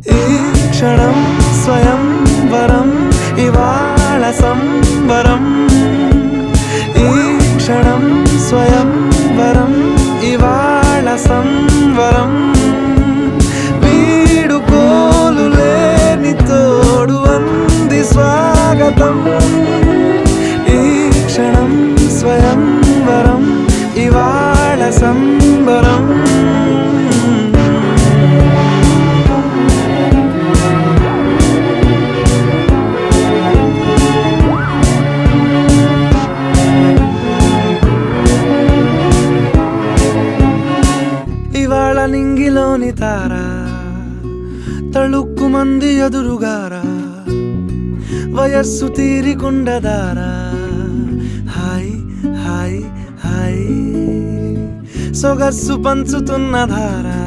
ఈ క్షణం స్వయం వరం ఇవాళ సంబరం ఈ క్షణం స్వయం వరం ఇవాళ సంవరం వీడుకోలు లేని తోడు అంది స్వాగతం ఈ క్షణం స్వయం వరం ఇవాళ సంబరం ఇవాళ నింగిలోని తారా తళుక్కు మంది ఎదురుగారా వయస్సు తీరికుండదారా హాయ్ హాయ్ హాయ్ సొగస్సు పంచుతున్న ధారా